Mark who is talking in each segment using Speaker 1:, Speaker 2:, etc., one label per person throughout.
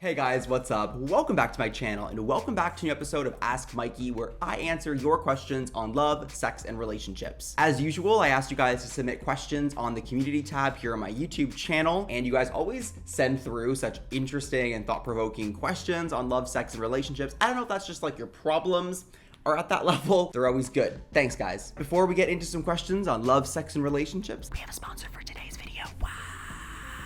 Speaker 1: Hey guys, what's up? Welcome back to my channel and welcome back to a new episode of Ask Mikey, where I answer your questions on love, sex, and relationships. As usual, I asked you guys to submit questions on the community tab here on my YouTube channel, and you guys always send through such interesting and thought-provoking questions on love, sex, and relationships. I don't know if that's just like your problems are at that level. They're always good. Thanks, guys. Before we get into some questions on love, sex, and relationships, we have a sponsor for today's video. Wow.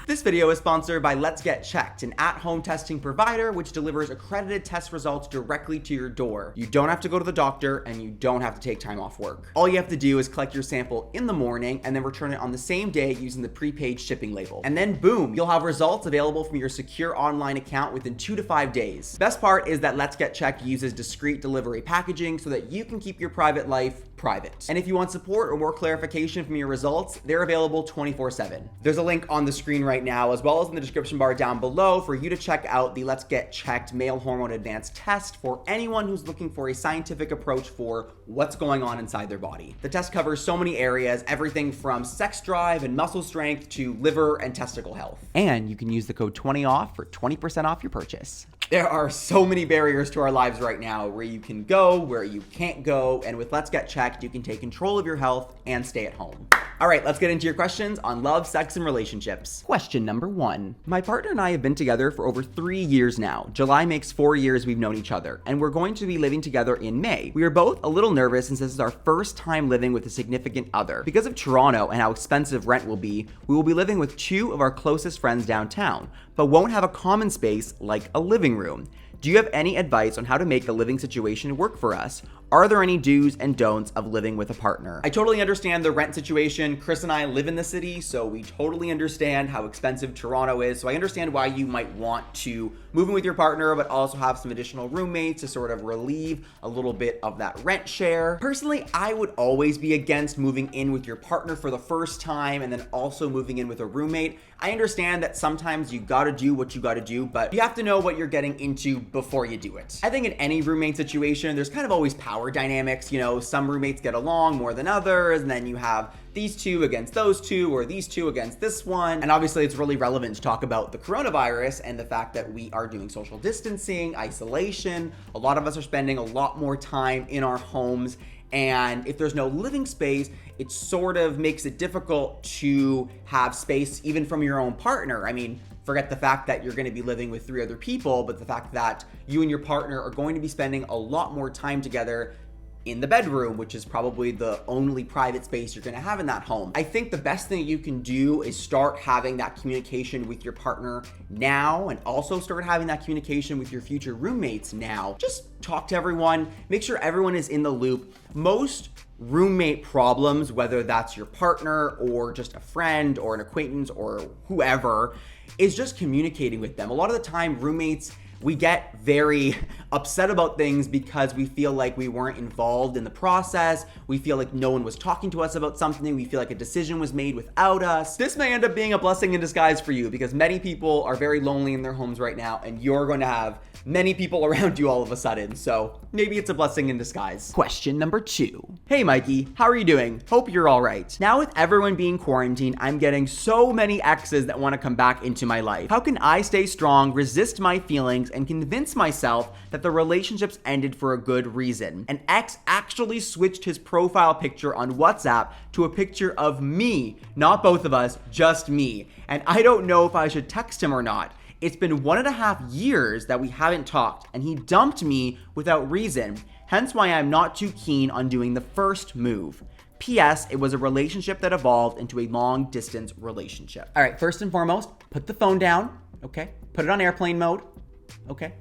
Speaker 1: This video is sponsored by Let's Get Checked, an at-home testing provider which delivers accredited test results directly to your door. You don't have to go to the doctor and you don't have to take time off work. All you have to do is collect your sample in the morning and then return it on the same day using the prepaid shipping label. And then boom, you'll have results available from your secure online account within 2 to 5 days. Best part is that Let's Get Checked uses discreet delivery packaging so that you can keep your private life private. And if you want support or more clarification from your results, they're available 24/7. There's a link on the screen right now, as well as in the description bar down below, for you to check out the Let's Get Checked male hormone advanced test for anyone who's looking for a scientific approach for what's going on inside their body. The test covers so many areas, everything from sex drive and muscle strength to liver and testicle health. And you can use the code 20OFF for 20% off your purchase. There are so many barriers to our lives right now, where you can go, where you can't go, and with Let's Get Checked, you can take control of your health and stay at home. All right, let's get into your questions on love, sex, and relationships. Question number 1. My partner and I have been together for over 3 years now. July makes 4 years we've known each other, and we're going to be living together in May. We are both a little nervous since this is our first time living with a significant other. Because of Toronto and how expensive rent will be, we will be living with 2 of our closest friends downtown, but won't have a common space like a living room. Do you have any advice on how to make the living situation work for us? Are there any do's and don'ts of living with a partner? I totally understand the rent situation. Chris and I live in the city, so we totally understand how expensive Toronto is. So I understand why you might want to move in with your partner, but also have some additional roommates to sort of relieve a little bit of that rent share. Personally, I would always be against moving in with your partner for the first time and then also moving in with a roommate. I understand that sometimes you gotta do what you gotta do, but you have to know what you're getting into before you do it. I think in any roommate situation, there's kind of always power dynamics. You know, some roommates get along more than others, and then you have these 2 against those 2, or these 2 against this one. And obviously it's really relevant to talk about the coronavirus and the fact that we are doing social distancing, isolation. A lot of us are spending a lot more time in our homes, and if there's no living space, it sort of makes it difficult to have space even from your own partner. I mean, forget the fact that you're going to be living with 3 other people, but the fact that you and your partner are going to be spending a lot more time together in the bedroom, which is probably the only private space you're going to have in that home. I think the best thing you can do is start having that communication with your partner now, and also start having that communication with your future roommates now. Just talk to everyone, make sure everyone is in the loop. Most roommate problems, whether that's your partner or just a friend or an acquaintance or whoever, is just communicating with them. A lot of the time, roommates, we get very upset about things because we feel like we weren't involved in the process. We feel like no one was talking to us about something. We feel like a decision was made without us. This may end up being a blessing in disguise for you, because many people are very lonely in their homes right now, and you're going to have many people around you all of a sudden. So maybe it's a blessing in disguise. Question number 2. Hey Mikey, how are you doing? Hope you're all right. Now with everyone being quarantined, I'm getting so many exes that want to come back into my life. How can I stay strong, resist my feelings, and convince myself that the relationships ended for a good reason? An ex actually switched his profile picture on WhatsApp to a picture of me, not both of us, just me. And I don't know if I should text him or not. It's been 1.5 years that we haven't talked, and he dumped me without reason, hence why I'm not too keen on doing the first move. P.S. It was a relationship that evolved into a long-distance relationship. All right, first and foremost, put the phone down, okay? Put it on airplane mode, okay?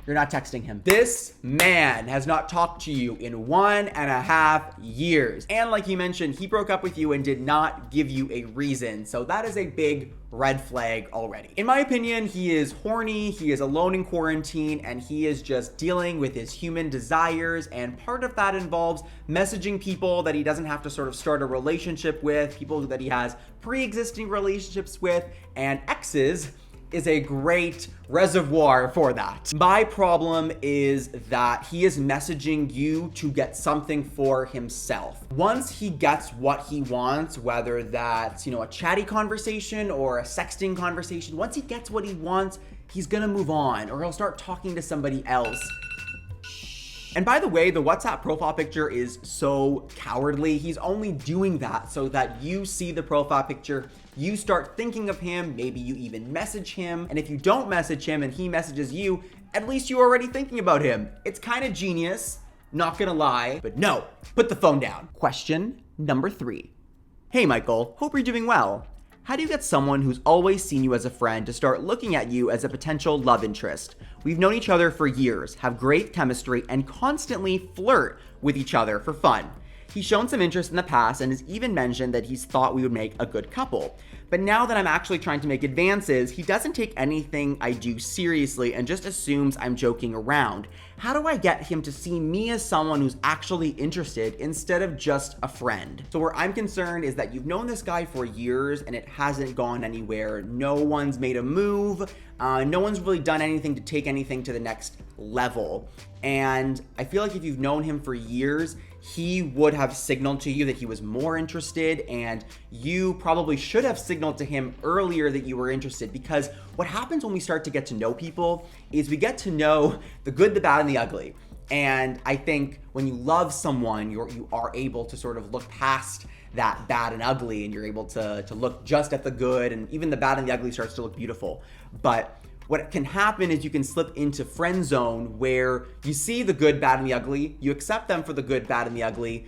Speaker 1: You're not texting him. This man has not talked to you in 1.5 years. And like you mentioned, he broke up with you and did not give you a reason. So that is a big red flag already. In my opinion, he is horny, he is alone in quarantine, and he is just dealing with his human desires. And part of that involves messaging people that he doesn't have to sort of start a relationship with, people that he has pre-existing relationships with, and exes is a great reservoir for that. My problem is that he is messaging you to get something for himself. Once he gets what he wants, whether that's, a chatty conversation or a sexting conversation, once he gets what he wants, he's gonna move on or he'll start talking to somebody else. And by the way, the WhatsApp profile picture is so cowardly. He's only doing that so that you see the profile picture, you start thinking of him, maybe you even message him. And if you don't message him and he messages you, at least you're already thinking about him. It's kind of genius, not gonna lie, but no, put the phone down. Question number 3. Hey Michael, hope you're doing well. How do you get someone who's always seen you as a friend to start looking at you as a potential love interest? We've known each other for years, have great chemistry, and constantly flirt with each other for fun. He's shown some interest in the past and has even mentioned that he's thought we would make a good couple. But now that I'm actually trying to make advances, he doesn't take anything I do seriously and just assumes I'm joking around. How do I get him to see me as someone who's actually interested instead of just a friend? So where I'm concerned is that you've known this guy for years and it hasn't gone anywhere. No one's made a move. No one's really done anything to take anything to the next level. And I feel like if you've known him for years, he would have signaled to you that he was more interested, and you probably should have signaled to him earlier that you were interested, because what happens when we start to get to know people is we get to know the good, the bad, and the ugly. And I think when you love someone, you are able to sort of look past that bad and ugly, and you're able to look just at the good, and even the bad and the ugly starts to look beautiful. But what can happen is you can slip into friend zone where you see the good, bad, and the ugly, you accept them for the good, bad, and the ugly,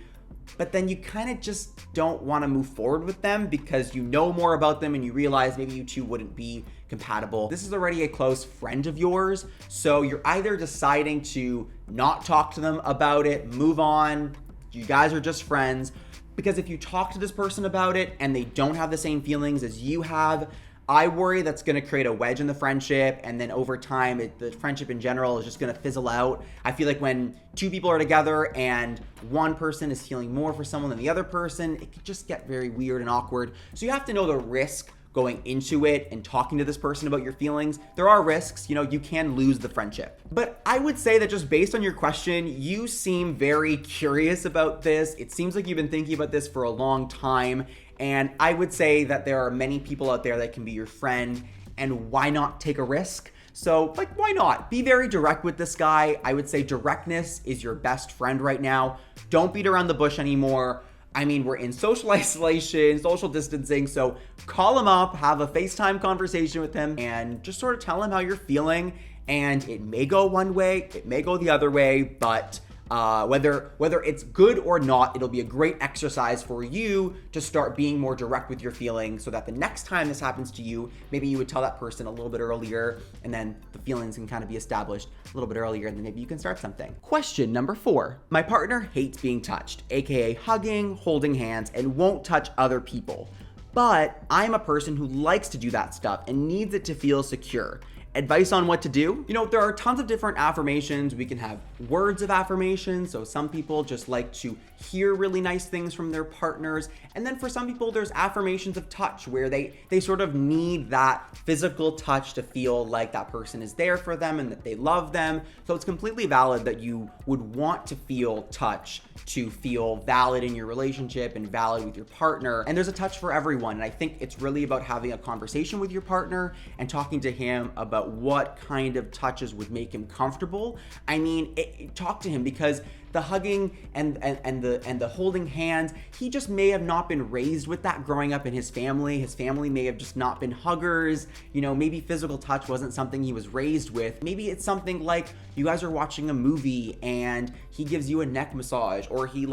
Speaker 1: but then you kind of just don't want to move forward with them because you know more about them and you realize maybe you two wouldn't be compatible. This is already a close friend of yours, so you're either deciding to not talk to them about it, move on, you guys are just friends, because if you talk to this person about it and they don't have the same feelings as you have, I worry that's going to create a wedge in the friendship, and then over time, the friendship in general is just going to fizzle out. I feel like when two people are together and one person is feeling more for someone than the other person, it could just get very weird and awkward. So you have to know the risk going into it and talking to this person about your feelings. There are risks, you can lose the friendship. But I would say that just based on your question, you seem very curious about this. It seems like you've been thinking about this for a long time. And I would say that there are many people out there that can be your friend, and why not take a risk? So, why not? Be very direct with this guy. I would say directness is your best friend right now. Don't beat around the bush anymore. I mean, we're in social isolation, social distancing, so call him up, have a FaceTime conversation with him, and just sort of tell him how you're feeling. And it may go one way, it may go the other way, but whether it's good or not, it'll be a great exercise for you to start being more direct with your feelings, so that the next time this happens to you, maybe you would tell that person a little bit earlier, and then the feelings can kind of be established a little bit earlier, and then maybe you can start something. Question number 4. My partner hates being touched, aka hugging, holding hands, and won't touch other people. But I'm a person who likes to do that stuff and needs it to feel secure. Advice on what to do? There are tons of different affirmations. We can have words of affirmation. So some people just like to hear really nice things from their partners. And then for some people, there's affirmations of touch where they sort of need that physical touch to feel like that person is there for them and that they love them. So it's completely valid that you would want to feel touch to feel valid in your relationship and valid with your partner. And there's a touch for everyone. And I think it's really about having a conversation with your partner and talking to him about what kind of touches would make him comfortable. I mean, talk to him, because the hugging and the holding hands, he just may have not been raised with that growing up in his family. His family may have just not been huggers. Maybe physical touch wasn't something he was raised with. Maybe it's something like you guys are watching a movie and he gives you a neck massage, or he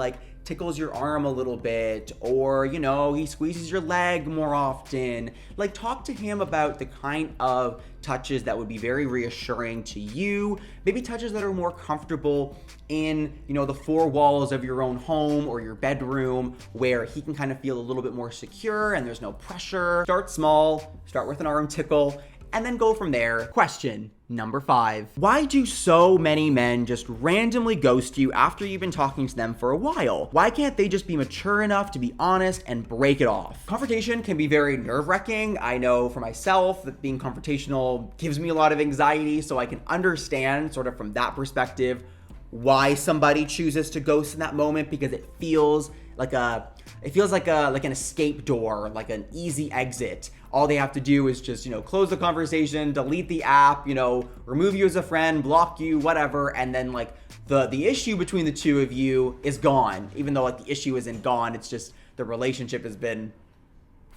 Speaker 1: tickles your arm a little bit, or he squeezes your leg more often. Talk to him about the kind of touches that would be very reassuring to you, maybe touches that are more comfortable in the four walls of your own home or your bedroom, where he can kind of feel a little bit more secure and there's no pressure. Start small, start with an arm tickle, and then go from there. Question number 5. Why do so many men just randomly ghost you after you've been talking to them for a while? Why can't they just be mature enough to be honest and break it off? Confrontation can be very nerve-wracking. I know for myself that being confrontational gives me a lot of anxiety, so I can understand sort of from that perspective why somebody chooses to ghost in that moment, because it feels it feels like an escape door, like an easy exit. All they have to do is just, close the conversation, delete the app, remove you as a friend, block you, whatever, and then like the issue between the two of you is gone. Even though like the issue isn't gone, it's just the relationship has been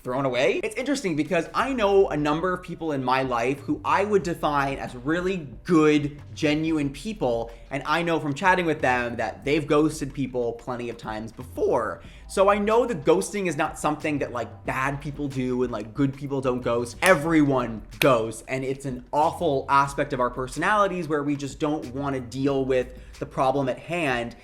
Speaker 1: thrown away. It's interesting because I know a number of people in my life who I would define as really good, genuine people, and I know from chatting with them that they've ghosted people plenty of times before. So I know that ghosting is not something that like bad people do and like good people don't ghost. Everyone ghosts, and it's an awful aspect of our personalities where we just don't want to deal with the problem at hand.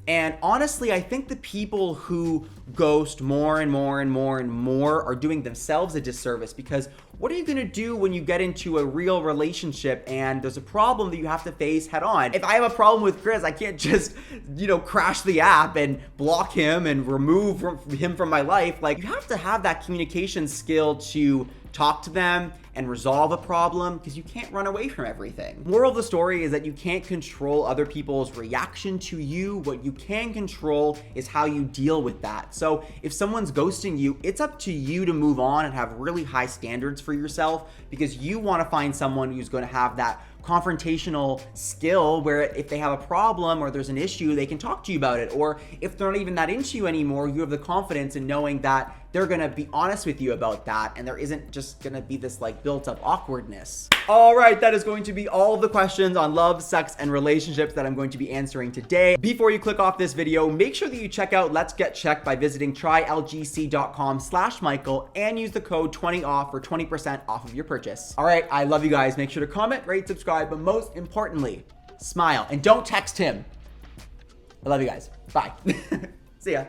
Speaker 1: And honestly, I think the people who ghost more and more and more and more are doing themselves a disservice, because what are you gonna do when you get into a real relationship and there's a problem that you have to face head on? If I have a problem with Chris, I can't just, crash the app and block him and remove him from my life. Like, you have to have that communication skill to talk to them and resolve a problem, because you can't run away from everything. Moral of the story is that you can't control other people's reaction to you. What you can control is how you deal with that. So if someone's ghosting you, it's up to you to move on and have really high standards for yourself, because you want to find someone who's going to have that confrontational skill where if they have a problem or there's an issue, they can talk to you about it. Or if they're not even that into you anymore, you have the confidence in knowing that they're gonna be honest with you about that, and there isn't just gonna be this like built up awkwardness. All right, that is going to be all of the questions on love, sex, and relationships that I'm going to be answering today. Before you click off this video, make sure that you check out Let's Get Checked by visiting trylgc.com/Michael and use the code 20OFF for 20% off of your purchase. All right, I love you guys. Make sure to comment, rate, subscribe, but most importantly, smile and don't text him. I love you guys. Bye. See ya.